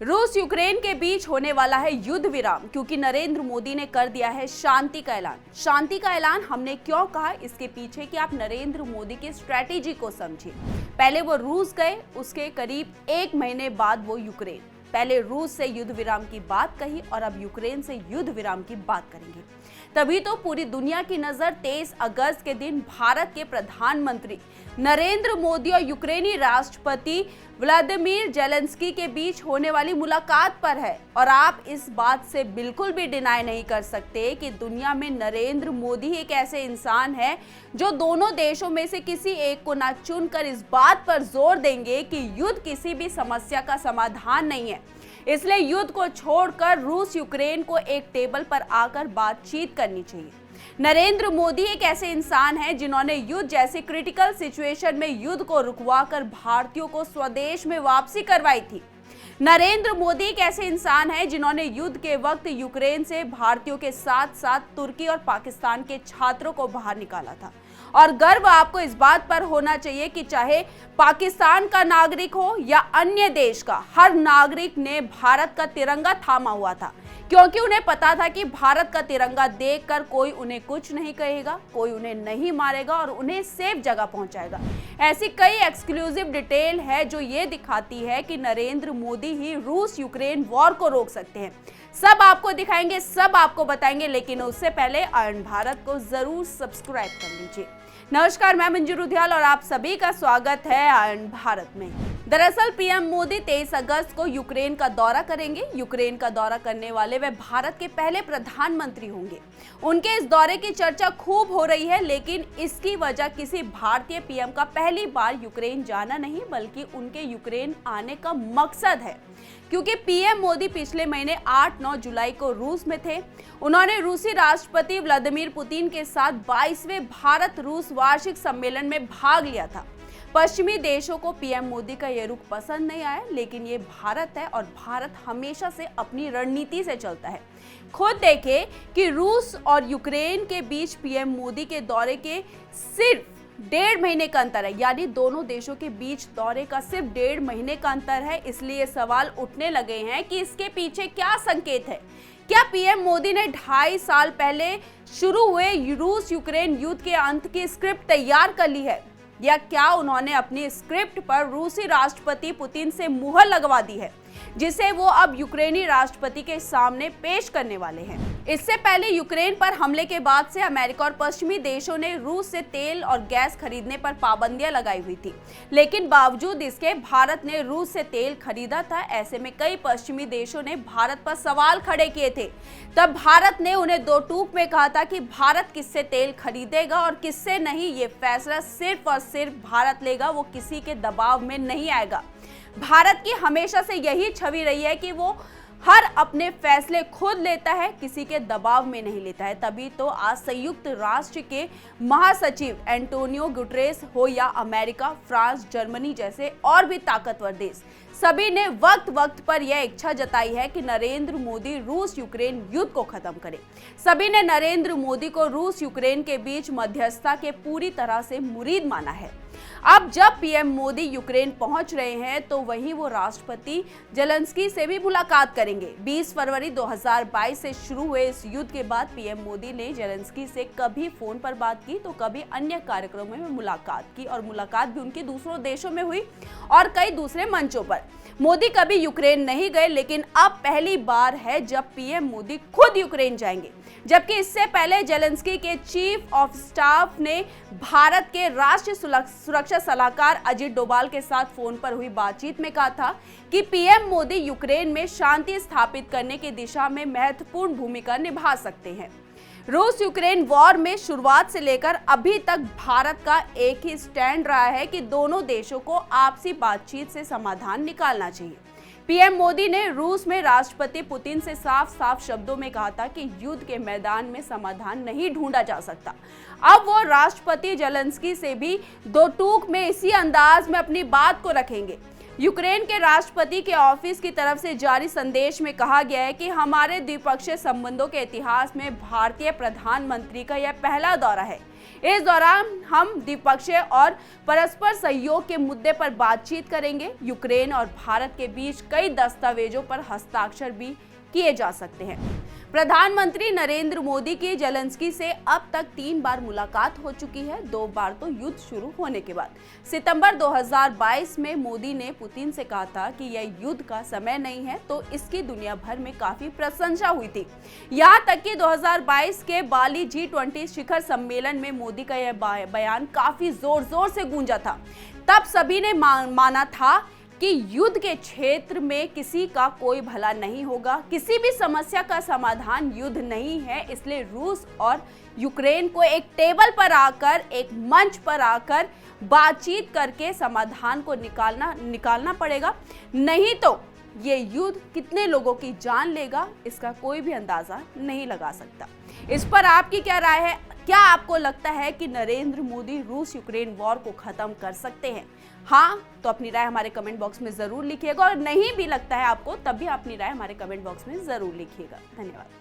रूस यूक्रेन के बीच होने वाला है युद्ध विराम, क्योंकि नरेंद्र मोदी ने कर दिया है शांति का ऐलान। शांति का ऐलान हमने क्यों कहा, इसके पीछे कि आप नरेंद्र मोदी की स्ट्रेटेजी को समझिए। पहले वो रूस गए, उसके करीब 1 महीने बाद वो यूक्रेन। पहले रूस से युद्ध विराम की बात कही और अब यूक्रेन से युद्ध विराम की बात करेंगे। तभी तो पूरी दुनिया की नजर 23 अगस्त के दिन भारत के प्रधानमंत्री नरेंद्र मोदी और यूक्रेनी राष्ट्रपति व्लादिमीर जेलेंस्की के बीच होने वाली मुलाकात पर है। और आप इस बात से बिल्कुल भी डिनाई नहीं कर सकते कि दुनिया में नरेंद्र मोदी एक ऐसे इंसान है जो दोनों देशों में से किसी एक को ना चुनकर इस बात पर जोर देंगे कि युद्ध किसी भी समस्या का समाधान नहीं है। इसलिए युद्ध को छोड़कर रूस यूक्रेन को एक टेबल पर आकर बातचीत करनी चाहिए। नरेंद्र मोदी एक ऐसे इंसान हैं जिन्होंने युद्ध जैसे क्रिटिकल सिचुएशन में युद्ध को रुकवाकर भारतीयों को स्वदेश में वापसी करवाई थी। नरेंद्र मोदी एक ऐसे इंसान हैं जिन्होंने युद्ध के वक्त यूक्रेन से भारतीयों के साथ साथ तुर्की और पाकिस्तान के छात्रों को बाहर निकाला था। और गर्व आपको इस बात पर होना चाहिए कि चाहे पाकिस्तान का नागरिक हो या अन्य देश का, हर नागरिक ने भारत का तिरंगा थामा हुआ था, क्योंकि उन्हें पता था कि भारत का तिरंगा देखकर कोई उन्हें कुछ नहीं कहेगा, कोई उन्हें नहीं मारेगा और उन्हें सेफ जगह पहुंचाएगा। ऐसी कई एक्सक्लूसिव डिटेल है जो ये दिखाती है कि नरेंद्र मोदी ही रूस यूक्रेन वॉर को रोक सकते हैं। सब आपको दिखाएंगे, सब आपको बताएंगे, लेकिन उससे पहले आयरन भारत को जरूर सब्सक्राइब कर लीजिए। नमस्कार, मैं मंजू रुधियाल और आप सभी का स्वागत है आयरन भारत में। दरअसल पीएम मोदी 23 अगस्त को यूक्रेन का दौरा करेंगे। यूक्रेन का दौरा करने वाले वे भारत के पहले प्रधानमंत्री होंगे। उनके इस दौरे की चर्चा खूब हो रही है, लेकिन इसकी वजह किसी भारतीय पीएम का पहली बार यूक्रेन जाना नहीं, बल्कि उनके यूक्रेन आने का मकसद है। क्योंकि पीएम मोदी पिछले महीने 8-9 जुलाई को रूस में थे। उन्होंने रूसी राष्ट्रपति व्लादिमीर पुतिन के साथ 22वें भारत रूस वार्षिक सम्मेलन में भाग लिया था। पश्चिमी देशों को पीएम मोदी का ये रुख पसंद नहीं आया, लेकिन ये भारत है और भारत हमेशा से अपनी रणनीति से चलता है। खुद देखें कि रूस और यूक्रेन के बीच पीएम मोदी के दौरे के सिर्फ 1.5 महीने का अंतर है, यानी दोनों देशों के बीच दौरे का सिर्फ 1.5 महीने का अंतर है। इसलिए सवाल उठने लगे हैं कि इसके पीछे क्या संकेत है। क्या पीएम मोदी ने 2.5 साल पहले शुरू हुए रूस यूक्रेन युद्ध के अंत की स्क्रिप्ट तैयार कर ली है, या क्या उन्होंने अपनी स्क्रिप्ट पर रूसी राष्ट्रपति पुतिन से मुहर लगवा दी है, जिसे वो अब यूक्रेनी राष्ट्रपति के सामने पेश करने वाले हैं। इससे पहले यूक्रेन पर हमले के बाद से अमेरिका और पश्चिमी देशों ने रूस से तेल और गैस खरीदने पर पाबंदियां लगाई हुई थी, लेकिन बावजूद इसके भारत ने रूस से तेल खरीदा था। ऐसे में कई पश्चिमी देशों ने भारत पर सवाल खड़े किए थे। तब भारत ने उन्हें 2 टूक में कहा था कि भारत किससे तेल खरीदेगा और किससे नहीं, ये फैसला सिर्फ और सिर्फ भारत लेगा, वो किसी के दबाव में नहीं आएगा। भारत की हमेशा से यही छवि रही है कि वो हर अपने फैसले खुद लेता है, किसी के दबाव में नहीं लेता है। तभी तो आज संयुक्त राष्ट्र के महासचिव एंटोनियो गुटेरेस हो या अमेरिका, फ्रांस, जर्मनी जैसे और भी ताकतवर देश, सभी ने वक्त वक्त पर यह इच्छा जताई है कि नरेंद्र मोदी रूस यूक्रेन युद्ध को खत्म करे। सभी ने नरेंद्र मोदी को रूस यूक्रेन के बीच मध्यस्थता के पूरी तरह से मुरीद माना है। अब जब पीएम मोदी यूक्रेन पहुंच रहे हैं, तो वहीं वो राष्ट्रपति जेलेंस्की से भी मुलाकात करेंगे। 20 फरवरी 2022 से शुरू हुए इस युद्ध के बाद पीएम मोदी ने जेलेंस्की से कभी फोन पर बात की तो कभी अन्य कार्यक्रमों में मुलाकात की, और मुलाकात भी उनकी दूसरों देशों में हुई और कई दूसरे मंचों पर। मोदी कभी यूक्रेन नहीं गए, लेकिन अब पहली बार है जब पीएम मोदी खुद यूक्रेन जाएंगे। जबकि इससे पहले जेलेंस्की के चीफ ऑफ स्टाफ ने भारत के राष्ट्रीय सुरक्षा सलाहकार अजीत डोभाल के साथ फोन पर हुई बातचीत में कहा था कि पीएम मोदी यूक्रेन में शांति स्थापित करने की दिशा में महत्वपूर्ण भूमिका निभा सकते हैं। रूस यूक्रेन वॉर में शुरुआत से लेकर अभी तक भारत का एक ही स्टैंड रहा है कि दोनों देशों को आपसी बातचीत से समाधान निकालना चाहिए। पीएम मोदी ने रूस में राष्ट्रपति पुतिन से साफ साफ शब्दों में कहा था कि युद्ध के मैदान में समाधान नहीं ढूंढा जा सकता। अब वो राष्ट्रपति जेलेंस्की से भी 2 टूक में इसी अंदाज में अपनी बात को रखेंगे। यूक्रेन के राष्ट्रपति के ऑफिस की तरफ से जारी संदेश में कहा गया है कि हमारे द्विपक्षीय संबंधों के इतिहास में भारतीय प्रधानमंत्री का यह पहला दौरा है। इस दौरान हम द्विपक्षीय और परस्पर सहयोग के मुद्दे पर बातचीत करेंगे। यूक्रेन और भारत के बीच कई दस्तावेजों पर हस्ताक्षर भी किए जा सकते हैं। प्रधानमंत्री नरेंद्र मोदी की जेलेंस्की से अब तक 3 बार मुलाकात हो चुकी है, 2 बार तो युद्ध शुरू होने के बाद। सितंबर 2022 में मोदी ने पुतिन से कहा था कि यह युद्ध का समय नहीं है, तो इसकी दुनिया भर में काफी प्रशंसा हुई थी। यहाँ तक कि 2022 के बाली G20 शिखर सम्मेलन में मोदी का यह बयान काफी जोर से गूंजा था। तब सभी ने माना था कि युद्ध के क्षेत्र में किसी का कोई भला नहीं होगा, किसी भी समस्या का समाधान युद्ध नहीं है। इसलिए रूस और यूक्रेन को एक टेबल पर आकर, एक मंच पर आकर बातचीत करके समाधान को निकालना पड़ेगा, नहीं तो ये युद्ध कितने लोगों की जान लेगा इसका कोई भी अंदाजा नहीं लगा सकता। इस पर आपकी क्या राय है? क्या आपको लगता है कि नरेंद्र मोदी रूस यूक्रेन वॉर को खत्म कर सकते हैं? हाँ, तो अपनी राय हमारे कमेंट बॉक्स में जरूर लिखिएगा, और नहीं भी लगता है आपको तब भी अपनी राय हमारे कमेंट बॉक्स में जरूर लिखिएगा। धन्यवाद।